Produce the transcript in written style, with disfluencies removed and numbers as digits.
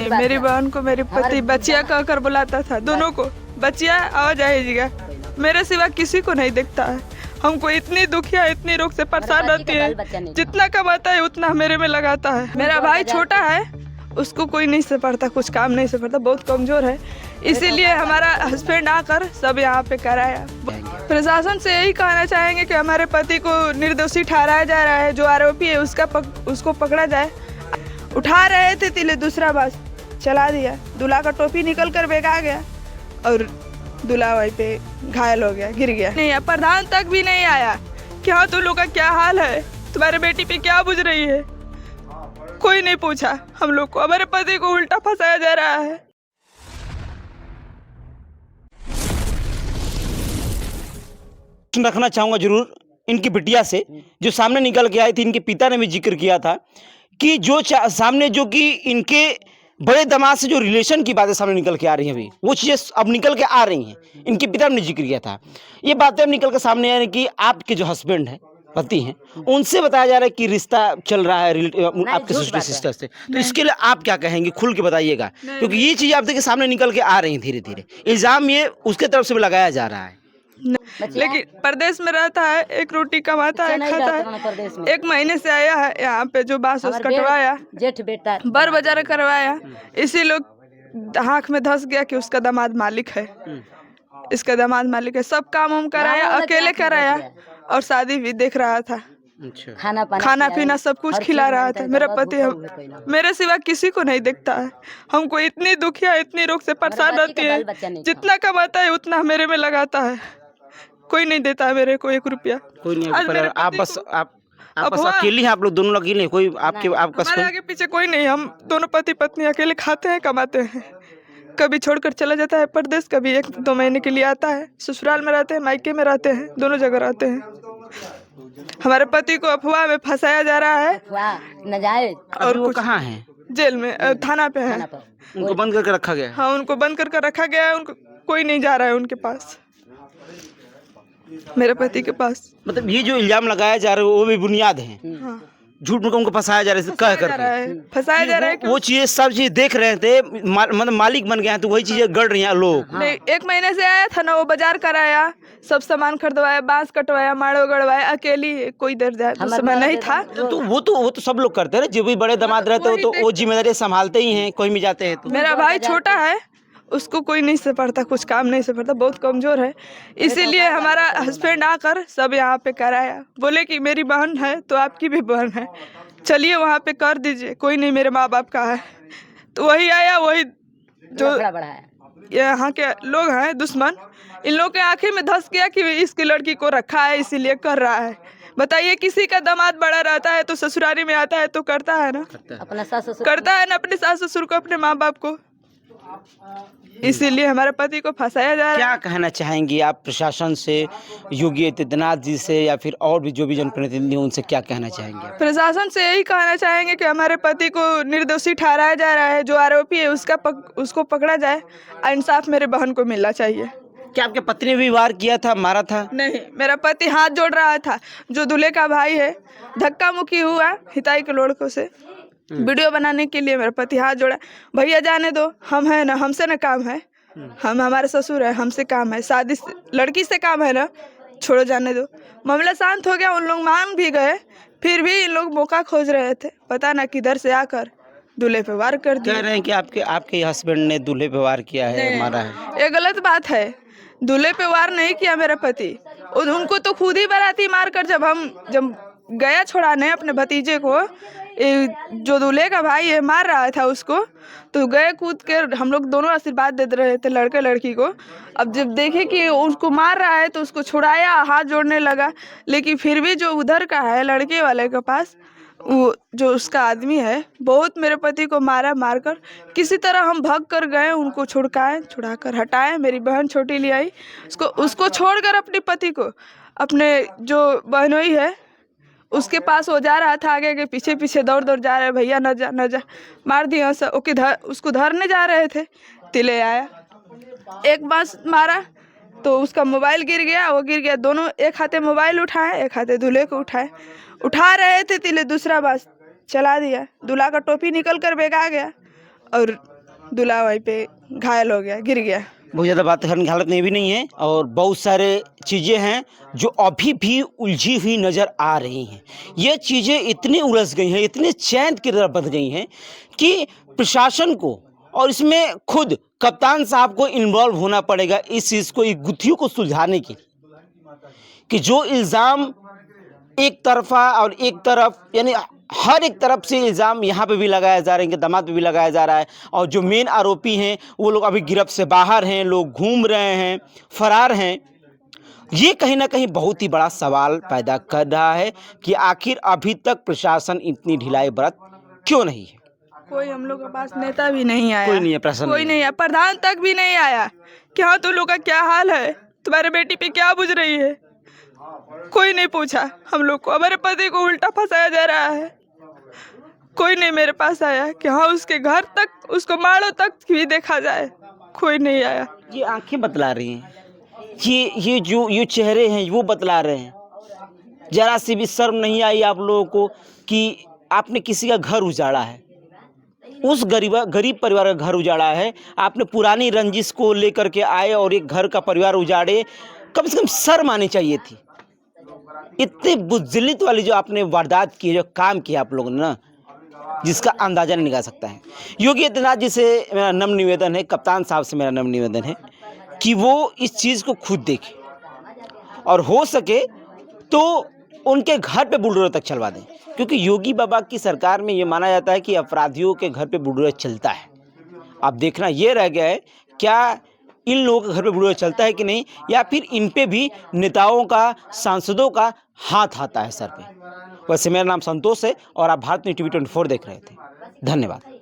नहीं, मेरी बहन को मेरे पति बच्चिया कहकर बुलाता था, दोनों को बच्चिया आवाज आएगा, मेरे सिवा किसी को नहीं दिखता है। हमको इतनी दुखिया इतनी रोग से परेशान रहती है, जितना कमाता है उतना मेरे में लगाता है। मेरा भाई छोटा है, उसको कोई नहीं से पड़ता, कुछ काम नहीं से पड़ता, बहुत कमजोर है, इसीलिए हमारा हस्बैंड आकर सब यहाँ पे कराया। प्रशासन से यही कहना चाहेंगे कि हमारे पति को निर्दोषी ठहराया जा रहा है, जो आरोपी है उसको पकड़ा जाए। उठा रहे थे तिले दूसरा बस चला दिया, दूल्हा का टोपी निकल कर बेगा गया और दूल्हा वहीं पे घायल हो गया, गिर गया। नहीं, प्रधान तक भी नहीं आया कि हाँ तुम लोग का क्या हाल है, तुम्हारे बेटी पे क्या बुझ रही है, कोई नहीं पूछा हम लोग को। हमारे पति को उल्टा फंसाया जा रहा है। रखना चाहूंगा जरूर इनकी बिटिया से, जो सामने निकल के आई थी। इनके पिता ने भी जिक्र किया था कि जो सामने जो कि इनके बड़े दामाद से जो रिलेशन की बातें सामने निकल के आ रही हैं, अभी वो चीज़ें अब निकल के आ रही हैं। इनके पिता ने जिक्र किया था, ये बातें अब निकल के सामने आ रही कि आपके जो हस्बैंड है, पति हैं, उनसे बताया जा रहा है कि रिश्ता चल रहा है आपके सिस्टर से। तो इसके लिए आप क्या कहेंगे, खुल के बताइएगा, क्योंकि ये चीज़ आप देखिए सामने निकल के आ रही हैं धीरे धीरे। इल्ज़ाम ये उसके तरफ से भी लगाया जा रहा है। लेकिन प्रदेश में रहता है, एक रोटी कमाता है, खाता है। 1 महीने से आया है यहाँ पे, जो बांस कटवाया, जेठ बेटा बर बाजार करवाया, इसी लोग आँख में धस गया कि उसका दामाद मालिक है, इसका दामाद मालिक है। सब काम हम कराया, अकेले कराया, और शादी भी देख रहा था, खाना पीना सब कुछ खिला रहा था। मेरा पति मेरे सिवा किसी को नहीं दिखता है। हमको इतनी दुखिया इतनी रोग से परेशान रहती है, जितना कमाता है उतना मेरे में लगाता है, कोई नहीं देता है मेरे को 1 रुपया। कोई नहीं, आप बस अकेली हैं, आप लोग दोनों अकेले हैं, कोई आपका हमारे आगे पीछे कोई नहीं। हम दोनों पति पत्नी अकेले खाते हैं, कमाते हैं। कभी छोड़कर चला जाता है परदेश, कभी 1-2 महीने के लिए आता है। ससुराल में रहते हैं, मायके में रहते हैं, दोनों जगह रहते हैं। हमारे पति को अफवाह में फंसाया जा रहा है, और वो कहाँ है? जेल में, थाना पे है। उनको बंद करके रखा गया है? हाँ, उनको बंद करके रखा गया है। उनको कोई नहीं जा रहा है उनके पास, मेरे पति के पास। मतलब ये जो इल्जाम लगाया जा रहा है वो भी बुनियाद है, झूठ में उनको फंसाया जा रहा है, फंसाया जा रहा है। वो चीजें सब चीज देख रहे थे, मतलब मालिक बन गए हैं, तो वही चीजें गढ़ रही हैं लोग। नहीं, 1 महीने से आया था ना, वो बाजार कराया, सब सामान खरीदवाया, बांस कटवाया, माड़ो गड़वाया, अकेली, कोई समय नहीं था। तो वो तो सब लोग करते हैं, जो भी बड़े दामाद रहते हो तो वो जिम्मेदारी संभालते ही हैं, कोई भी जाते हैं तो। मेरा भाई छोटा है, उसको कोई नहीं से पड़ता, कुछ काम नहीं से पड़ता, बहुत कमजोर है, इसीलिए हमारा हस्बैंड आकर सब यहाँ पे कराया। बोले कि मेरी बहन है तो आपकी भी बहन है, चलिए वहाँ पे कर दीजिए, कोई नहीं मेरे माँ बाप का है। तो वही आया, वही जो यहाँ के लोग हैं दुश्मन, इन लोग के आंखें में धस गया कि इसकी लड़की को रखा है इसीलिए कर रहा है। बताइए, किसी का दामाद बड़ा रहता है तो ससुराली में आता है तो करता है ना, अपना सास ससुर करता है ना, अपने सास ससुर को, अपने माँ बाप को। इसीलिए हमारे पति को फंसाया जा रहा है। क्या कहना चाहेंगी आप प्रशासन से, योगी आदित्यनाथ जी से, या फिर और भी जो भी जनप्रतिनिधि उनसे क्या कहना चाहेंगे? प्रशासन से यही कहना चाहेंगे कि हमारे पति को निर्दोषी ठहराया जा रहा है, जो आरोपी है उसको पकड़ा जाए, इंसाफ मेरे बहन को मिलना चाहिए। क्या आपके पति ने भी वार किया था, मारा था? नहीं, मेरा पति हाथ जोड़ रहा था, जो दूल्हे का भाई है, धक्का मुक्की हुआ हिताई के लड़कों से, वीडियो बनाने के लिए मेरा पति हाथ जोड़ा, भैया जाने दो, हम है ना, हमसे ना काम है, हम हमारे ससुर है, हमसे काम है, शादी लड़की से काम है ना, छोड़ो जाने दो। मामला शांत हो गया, उन लोग मान भी गए, फिर भी इन लोग मौका खोज रहे थे, पता ना किधर से आकर दूल्हे पे वार कर दिया। कह रहे हैं कि आपके हस्बैंड ने दूल्हे पे वार किया है, मारा है। ये गलत बात है, दूल्हे पे वार नहीं किया मेरा पति, उनको तो खुद ही बाराती मार कर जब गया छुड़ाने अपने भतीजे को, जो दूल्हे का भाई है मार रहा था उसको, तो गए कूद कर, हम लोग दोनों आशीर्वाद दे रहे थे लड़के लड़की को। अब जब देखे कि उसको मार रहा है तो उसको छुड़ाया, हाथ जोड़ने लगा, लेकिन फिर भी जो उधर का है लड़के वाले के पास, वो जो उसका आदमी है, बहुत मेरे पति को मारकर किसी तरह हम भाग कर गए, उनको छुड़ाकर हटाए। मेरी बहन छोटी ले आई, उसको छोड़कर अपने पति को, अपने जो बहनोई है उसके पास वो जा रहा था, आगे के पीछे दौड़ जा रहे, भैया न जा, मार दिया उसको धरने जा रहे थे, तिले आया, एक बांस मारा तो उसका मोबाइल गिर गया, दोनों एक हाथे मोबाइल उठाए, एक हाथे दूल्हे को उठा रहे थे, तिले दूसरा बांस चला दिया, दूल्हा का टोपी निकल कर बेगा गया और दूल्हा वहीं पे घायल हो गया, गिर गया। बहुत ज़्यादा बात करने की हालत में भी नहीं है और बहुत सारे चीज़ें हैं जो अभी भी उलझी हुई नज़र आ रही हैं। ये चीज़ें इतनी उलझ गई हैं, इतनी चैन की तरह बंध गई हैं कि प्रशासन को और इसमें खुद कप्तान साहब को इन्वॉल्व होना पड़ेगा इस चीज़ को, इस गुत्थियों को सुलझाने के कि जो इल्ज़ाम एक तरफा और एक तरफ यानी हर एक तरफ से इल्ज़ाम यहाँ पे भी लगाया जा रहा है, इनके दामाद पे भी लगाया जा रहा है और जो मेन आरोपी हैं वो लोग अभी गिरफ्त से बाहर हैं, लोग घूम रहे हैं, फरार हैं। ये कहीं ना कहीं बहुत ही बड़ा सवाल पैदा कर रहा है कि आखिर अभी तक प्रशासन इतनी ढिलाई बरत क्यों नहीं है। कोई हम लोग के पास नेता भी नहीं आया, कोई नहीं है, प्रशासन कोई नहीं आया, प्रधान तक भी नहीं आया कि हाँ तुम लोग का क्या हाल है, तुम्हारे बेटी पे क्या बुझ रही है। कोई नहीं पूछा हम लोग को, हमारे पति को उल्टा फंसाया जा रहा है। कोई नहीं मेरे पास आया कि हाँ उसके घर तक, उसको माड़ो तक भी देखा जाए, कोई नहीं आया। ये आंखें बतला रही हैं, ये चेहरे हैं वो बतला रहे हैं। जरा सी भी शर्म नहीं आई आप लोगों को कि आपने किसी का घर उजाड़ा है, उस गरीब परिवार का घर उजाड़ा है। आपने पुरानी रंजिश को लेकर के आए और एक घर का परिवार उजाड़े, कम से कम शर्म आनी चाहिए थी। इतने बुज़दिलित वाली जो आपने वारदात की, जो काम किया आप लोगों ने ना, जिसका अंदाजा नहीं लगा सकता है। योगी आदित्यनाथ जी से मेरा नम्र निवेदन है, कप्तान साहब से मेरा नम्र निवेदन है कि वो इस चीज़ को खुद देखें और हो सके तो उनके घर पे बुलडोजर तक चलवा दें, क्योंकि योगी बाबा की सरकार में ये माना जाता है कि अपराधियों के घर पे बुलडोजर चलता है। अब देखना ये रह गया है क्या इन लोगों के घर पे बुलडोजर चलता है कि नहीं, या फिर इन पे भी नेताओं का, सांसदों का हाथ आता है सर पे। वैसे मेरा नाम संतोष है और आप भारत न्यूज़ TV 24 देख रहे थे। धन्यवाद।